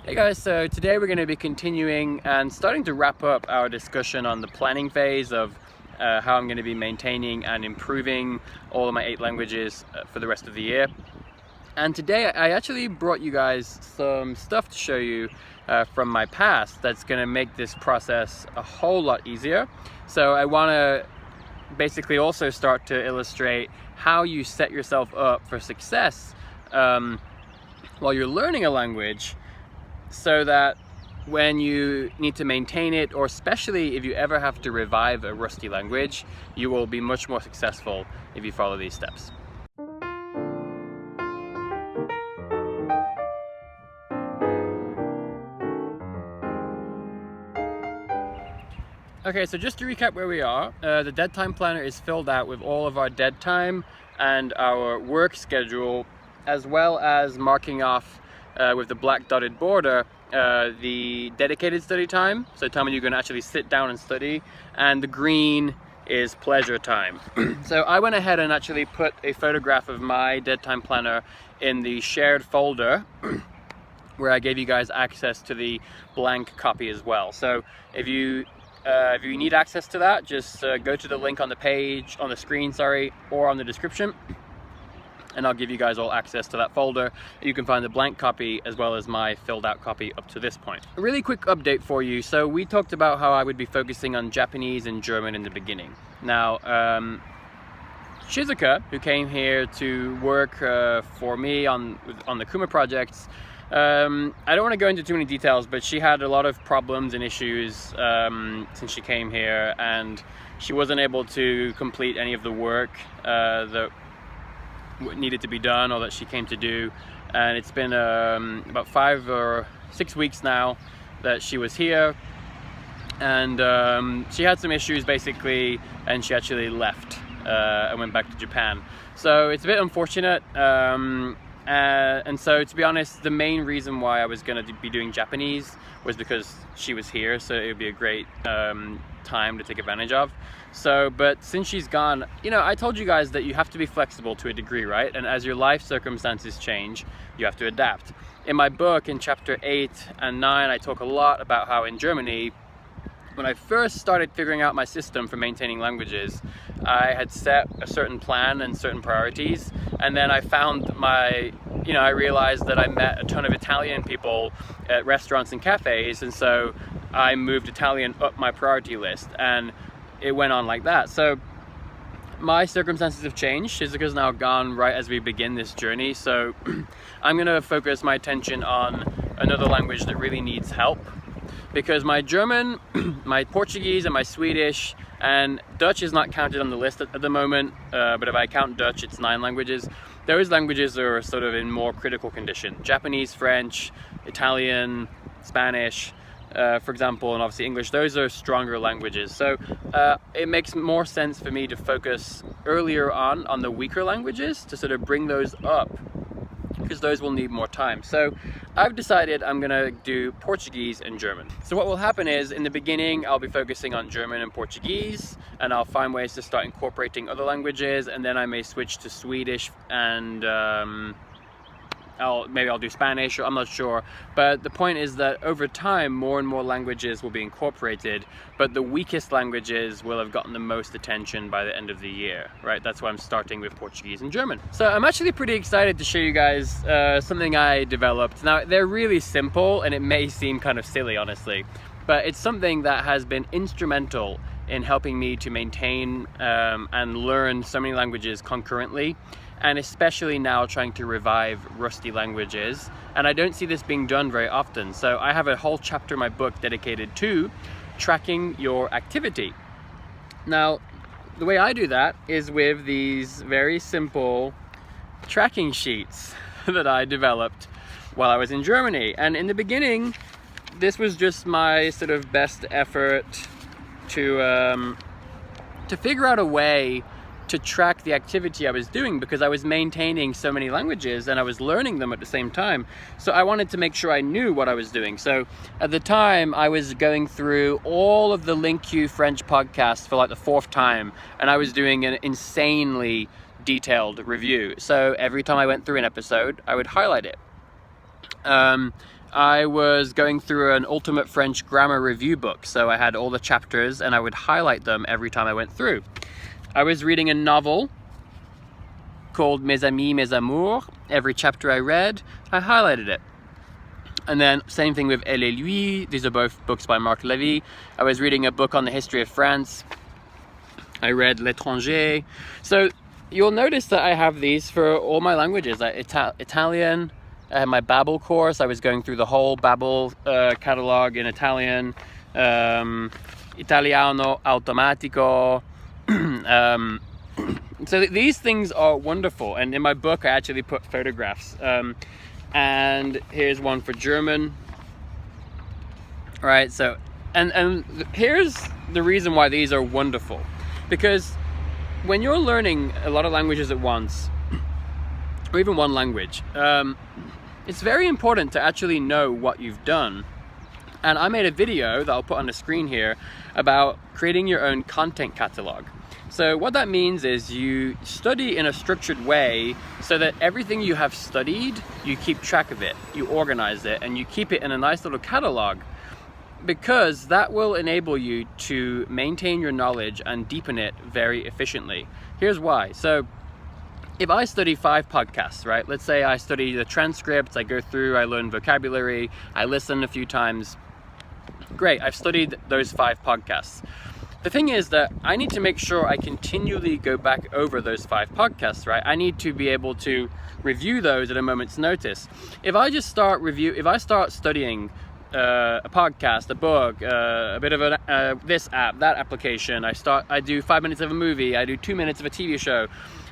Hey guys, so today we're going to be continuing and starting to wrap up our discussion on the planning phase of how I'm going to be maintaining and improving all of my 8 languages for the rest of the year. And today I actually brought you guys some stuff to show you from my past that's going to make this process a whole lot easier. So I want to basically also start to illustrate how you set yourself up for success while you're learning a language, so that when you need to maintain it, or especially if you ever have to revive a rusty language, you will be much more successful if you follow these steps. Okay, so just to recap where we are, the dead time planner is filled out with all of our dead time and our work schedule, as well as marking off with the black dotted border the dedicated study time, so time when you're going to actually sit down and study, and the green is pleasure time. So I went ahead and actually put a photograph of my dead time planner in the shared folder where I gave you guys access to the blank copy as well. So if you need access to that, just go to the link on the page, on the screen, or on the description, and I'll give you guys all access to that folder. You can find the blank copy as well as my filled out copy up to this point. A really quick update for you. So we talked about how I would be focusing on Japanese and German in the beginning. Now, Shizuka, who came here to work for me on the Kuma projects, I don't want to go into too many details, but she had a lot of problems and issues since she came here, and she wasn't able to complete any of the work that needed to be done or that she came to do. And it's been about 5 or 6 weeks now that she was here, and she had some issues basically, and she actually left and went back to Japan. So it's a bit unfortunate. And so, to be honest, the main reason why I was going to be doing Japanese was because she was here, so it would be a great time to take advantage of. So, but since she's gone, you know, I told you guys that you have to be flexible to a degree, right? And as your life circumstances change, you have to adapt. In my book, in chapter 8 and 9, I talk a lot about how in Germany, when I first started figuring out my system for maintaining languages, I had set a certain plan and certain priorities, and then I found I realized that I met a ton of Italian people at restaurants and cafes, and so I moved Italian up my priority list, and it went on like that. So my circumstances have changed. Shizuka's now gone right as we begin this journey, so I'm going to focus my attention on another language that really needs help, because my German, my Portuguese, and my Swedish, and Dutch is not counted on the list at the moment, but if I count Dutch, it's 9 languages. Those languages are sort of in more critical condition. Japanese, French, Italian, Spanish, for example, and obviously English, those are stronger languages. So it makes more sense for me to focus earlier on the weaker languages to sort of bring those up, because those will need more time. So I've decided I'm gonna do Portuguese and German. So what will happen is, in the beginning, I'll be focusing on German and Portuguese, and I'll find ways to start incorporating other languages, and then I may switch to Swedish, and maybe I'll do Spanish, or I'm not sure. But the point is that over time, more and more languages will be incorporated, but the weakest languages will have gotten the most attention by the end of the year, right? That's why I'm starting with Portuguese and German. So I'm actually pretty excited to show you guys something I developed. Now, they're really simple, and it may seem kind of silly, honestly, but it's something that has been instrumental in helping me to maintain and learn so many languages concurrently, and especially now trying to revive rusty languages. And I don't see this being done very often. So I have a whole chapter in my book dedicated to tracking your activity. Now, the way I do that is with these very simple tracking sheets that I developed while I was in Germany. And in the beginning, this was just my sort of best effort to figure out a way to track the activity I was doing, because I was maintaining so many languages and I was learning them at the same time. So I wanted to make sure I knew what I was doing. So at the time, I was going through all of the LinkQ French podcasts for like the 4th time, and I was doing an insanely detailed review. So every time I went through an episode, I would highlight it. I was going through an Ultimate French Grammar Review book. So I had all the chapters and I would highlight them every time I went through. I was reading a novel called Mes Amis, Mes Amours. Every chapter I read, I highlighted it. And then same thing with Elle et Lui. These are both books by Marc Levy. I was reading a book on the history of France. I read L'Étranger. So you'll notice that I have these for all my languages. Italian, I had my Babbel course. I was going through the whole Babbel catalog in Italian. Italiano automatico. So these things are wonderful. And in my book, I actually put photographs. And here's one for German. All right, so, and here's the reason why these are wonderful. Because when you're learning a lot of languages at once, or even one language, it's very important to actually know what you've done. And I made a video that I'll put on the screen here about creating your own content catalog. So what that means is you study in a structured way so that everything you have studied, you keep track of it, you organize it, and you keep it in a nice little catalog, because that will enable you to maintain your knowledge and deepen it very efficiently. Here's why. So if I study 5 podcasts, right? Let's say I study the transcripts, I go through, I learn vocabulary, I listen a few times. Great, I've studied those 5 podcasts. The thing is that I need to make sure I continually go back over those 5 podcasts, right? I need to be able to review those at a moment's notice. If I just start studying a podcast, a book, a bit of this app, that application, I do 5 minutes of a movie, I do 2 minutes of a TV show,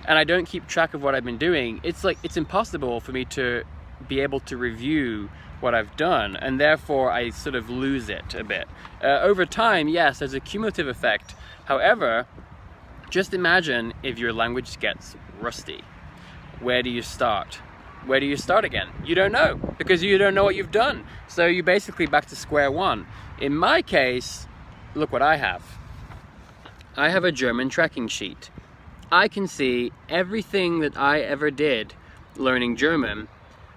and I don't keep track of what I've been doing, it's impossible for me to be able to review what I've done, and therefore I sort of lose it a bit. Over time, yes, there's a cumulative effect. However, just imagine if your language gets rusty. Where do you start? Where do you start again? You don't know, because you don't know what you've done. So you're basically back to square one. In my case, look what I have. I have a German tracking sheet. I can see everything that I ever did learning German.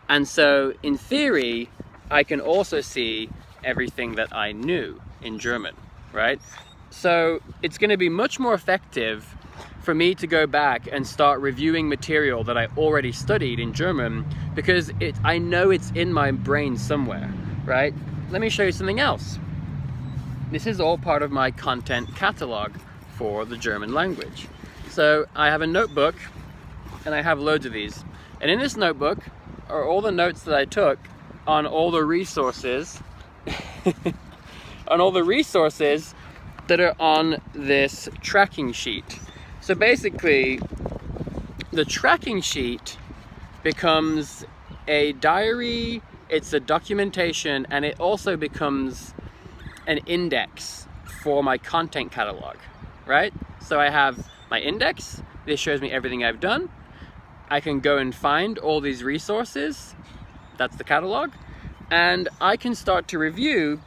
And so, in theory, I can also see everything that I knew in German, right? So it's going to be much more effective for me to go back and start reviewing material that I already studied in German, because I know it's in my brain somewhere, right? Let me show you something else. This is all part of my content catalog for the German language. So I have a notebook, and I have loads of these. And in this notebook are all the notes that I took on all the resources that are on this tracking sheet. So basically, the tracking sheet becomes a diary, it's a documentation, and it also becomes an index for my content catalog, right? So I have my index, this shows me everything I've done. I can go and find all these resources, that's the catalog, and I can start to review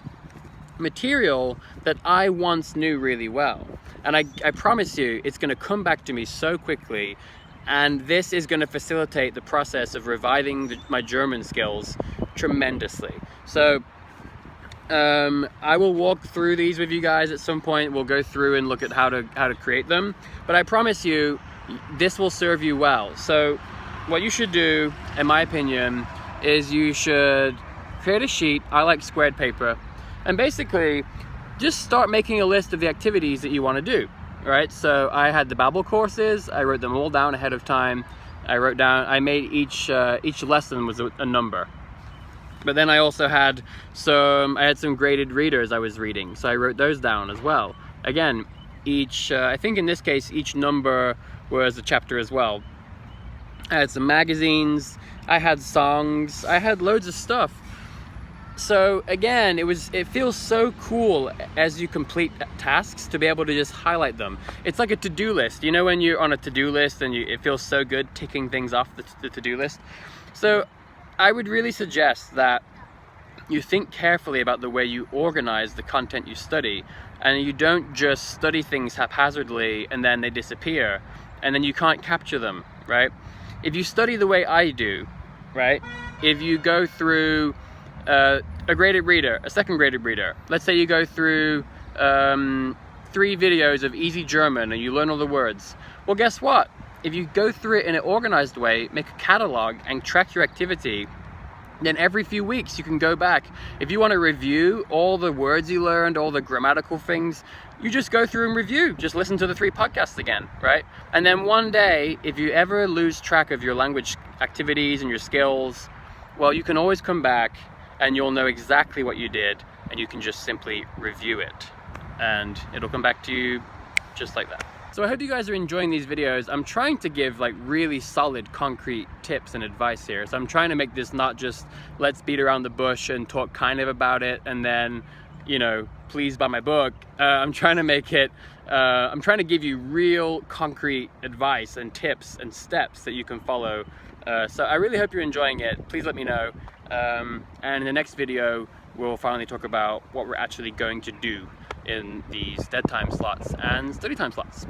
material that I once knew really well. And I promise you, it's going to come back to me so quickly, and this is going to facilitate the process of reviving my German skills tremendously. So I will walk through these with you guys at some point. We'll go through and look at how to create them, but I promise you, this will serve you well. So what you should do, in my opinion, is you should create a sheet. I like squared paper, and basically just start making a list of the activities that you want to do. Right? So I had the Babbel courses. I wrote them all down ahead of time. I made each lesson was a number. But then I also had some graded readers I was reading, so I wrote those down as well. Again, I think in this case, each number was a chapter as well. I had some magazines, I had songs, I had loads of stuff. So again, it feels so cool as you complete tasks to be able to just highlight them. It's like a to-do list. You know when you're on a to-do list and it feels so good ticking things off the to-do list? So I would really suggest that you think carefully about the way you organize the content you study, and you don't just study things haphazardly and then they disappear and then you can't capture them, right? If you study the way I do, right? If you go through a graded reader, a second graded reader. Let's say you go through 3 videos of easy German and you learn all the words. Well, guess what? If you go through it in an organized way, make a catalog and track your activity, then every few weeks you can go back. If you want to review all the words you learned, all the grammatical things, you just go through and review. Just listen to the 3 podcasts again, right? And then one day, if you ever lose track of your language activities and your skills, well, you can always come back and you'll know exactly what you did, and you can just simply review it and it'll come back to you just like that. So I hope you guys are enjoying these videos. I'm trying to give like really solid, concrete tips and advice here. So I'm trying to make this not just let's beat around the bush and talk kind of about it and then, you know, please buy my book. I'm trying to make it, I'm trying to give you real concrete advice and tips and steps that you can follow. So I really hope you're enjoying it. Please let me know. And in the next video, we'll finally talk about what we're actually going to do in these dead time slots and study time slots.